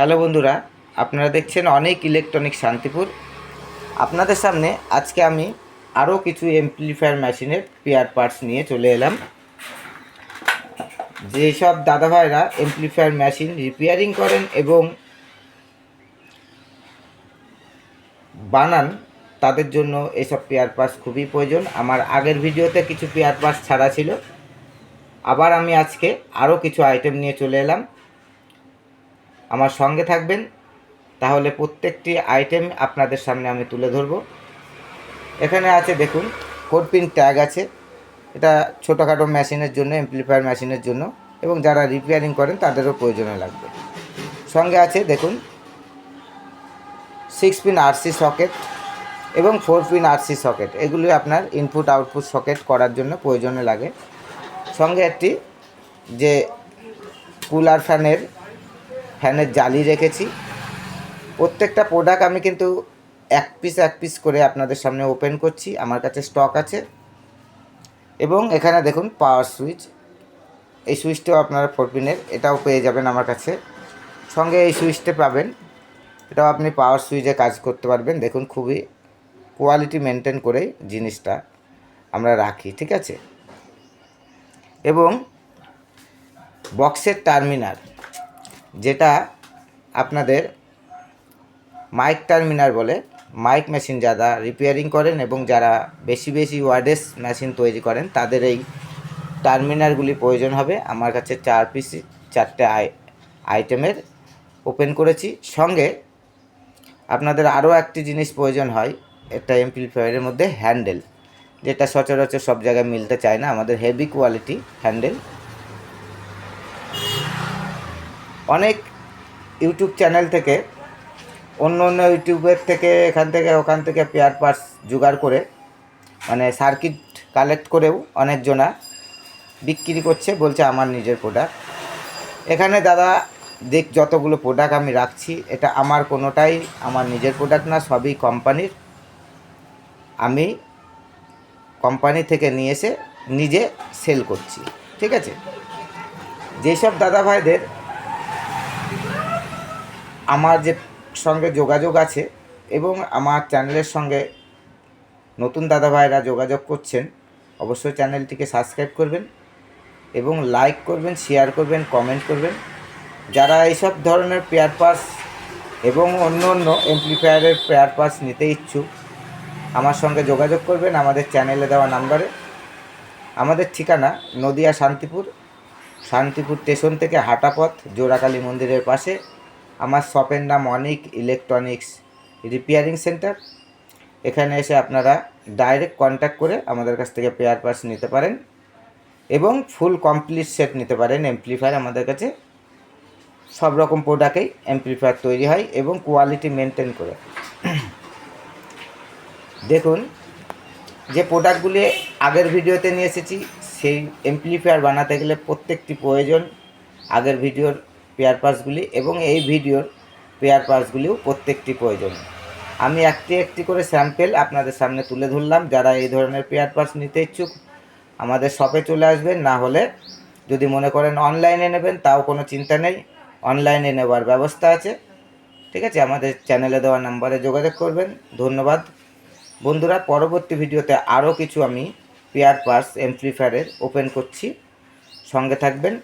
Hello বন্ধুরা, আপনারা দেখছেন অনেক ইলেকট্রনিক শান্তিপুর। আপনাদের সামনে আজকে আমি আরও কিছু এমপ্লিফায়ার মেশিনের পেয়ার পার্টস নিয়ে চলে এলাম। যেসব দাদাভাইরা এমপ্লিফায়ার মেশিন রিপেয়ারিং করেন এবং বানান, তাদের জন্য এসব পেয়ার পার্টস খুবই প্রয়োজন। আমার আগের ভিডিওতে কিছু পেয়ার পার্টস ছাড়া ছিল, আবার আমি আজকে আরও কিছু আইটেম নিয়ে চলে এলাম। আমার সঙ্গে থাকবেন, তাহলে প্রত্যেকটি আইটেম আপনাদের সামনে আমি তুলে ধরব। এখানে আছে দেখুন, 4 পিন ট্যাগ আছে। এটা ছোটোখাটো মেশিনের জন্য, এমপ্লিফায়ার মেশিনের জন্য, এবং যারা রিপেয়ারিং করেন তাদেরও প্রয়োজনে লাগবে। সঙ্গে আছে দেখুন 6 পিন আরসি সকেট এবং 4 পিন আরসি সকেট। এগুলি আপনার ইনপুট আউটপুট সকেট করার জন্য প্রয়োজনে লাগে। সঙ্গে একটি যে কুলার ফ্যানের জালি রেখেছি। প্রত্যেকটা প্রোডাক্ট আমি কিন্তু এক পিস করে আপনাদের সামনে ওপেন করছি, আমার কাছে স্টক আছে। এবং এখানে দেখুন পাওয়ার সুইচ, এই সুইচটাও আপনারা 4 পিনের, এটাও পেয়ে যাবেন আমার কাছে। সঙ্গে এই সুইচটা পাবেন, এটাও আপনি পাওয়ার সুইচে কাজ করতে পারবেন। দেখুন খুবই কোয়ালিটি মেনটেন করেই জিনিসটা আমরা রাখি, ঠিক আছে। এবং বক্সের টার্মিনাল, যেটা আপনাদের মাইক টার্মিনাল বলে, মাইক মেশিন যারা রিপেয়ারিং করেন এবং যারা বেশি ওয়ার্ডেস মেশিন তৈরি করেন, তাদের এই টার্মিনালগুলি প্রয়োজন হবে। আমার কাছে 4 পিস 4টে আইটেমের ওপেন করেছি। সঙ্গে আপনাদের আরও একটি জিনিস প্রয়োজন হয়, একটা এমপ্লিফায়ারের মধ্যে হ্যান্ডেল, যেটা সচরাচর সব জায়গায় মিলতে চায় না। আমাদের হেভি কোয়ালিটি হ্যান্ডেল। অনেক ইউটিউব চ্যানেল থেকে, অন্য ইউটিউবের থেকে, এখান থেকে ওখান থেকে পেয়ার পার্টস জোগাড় করে, মানে সার্কিট কালেক্ট করেও অনেকজনা বিক্রি করছে, বলছে আমার নিজের প্রোডাক্ট। এখানে দাদা যতগুলো প্রোডাক্ট আমি রাখছি, এটা আমার কোনোটাই আমার নিজের প্রোডাক্ট না, সবই কোম্পানির। আমি কোম্পানি থেকে নিয়ে এসে নিজে সেল করছি, ঠিক আছে। যেসব দাদা ভাইদের আমার যে সঙ্গে যোগাযোগ আছে এবং আমার চ্যানেলের সঙ্গে নতুন দাদা ভাইরা যোগাযোগ করছেন, অবশ্যই চ্যানেলটিকে সাবস্ক্রাইব করবেন এবং লাইক করবেন, শেয়ার করবেন, কমেন্ট করবেন। যারা এইসব ধরনের পেয়ার পার্টস এবং অন্য এমপ্লিফায়ারের পেয়ার পার্টস নিতে ইচ্ছুক, আমার সঙ্গে যোগাযোগ করবেন আমাদের চ্যানেলে দেওয়া নাম্বারে। আমাদের ঠিকানা নদিয়া শান্তিপুর স্টেশন থেকে হাঁটা পথ, জোড়াকালী মন্দিরের পাশে। আমার শপের নাম অনিক ইলেকট্রনিক্স রিপেয়ারিং সেন্টার। এখানে এসে আপনারা ডাইরেক্ট কন্ট্যাক্ট করে আমাদের কাছ থেকে পেয়ার পার্টস নিতে পারেন এবং ফুল কমপ্লিট সেট নিতে পারেন। এমপ্লিফায়ার আমাদের কাছে সব রকম প্রোডাক্টেই এমপ্লিফায়ার তৈরি হয় এবং কোয়ালিটি মেনটেন করে। দেখুন, যে প্রোডাক্টগুলি আগের ভিডিওতে নিয়ে এসেছি, সেই এমপ্লিফায়ার বানাতে গেলে প্রত্যেকটি প্রয়োজন আগের ভিডিওর পেয়ার পার্টসগুলি, এবং এই ভিডিওর পেয়ার পার্টসগুলিও প্রত্যেকটি প্রয়োজন। আমি একটি করে স্যাম্পেল আপনাদের সামনে তুলে ধরলাম। যারা এই ধরনের পেয়ার পার্টস নিতে ইচ্ছুক, আমাদের শপে চলে আসবেন। না হলে যদি মনে করেন অনলাইনে নেবেন, তাও কোনো চিন্তা নেই, অনলাইনে নেওয়ার ব্যবস্থা আছে, ঠিক আছে। আমাদের চ্যানেলে দেওয়া নাম্বারে যোগাযোগ করবেন। ধন্যবাদ বন্ধুরা। পরবর্তী ভিডিওতে আরও কিছু আমি পেয়ার পার্টস এমপ্লিফায়ারের ওপেন করছি, সঙ্গে থাকবেন।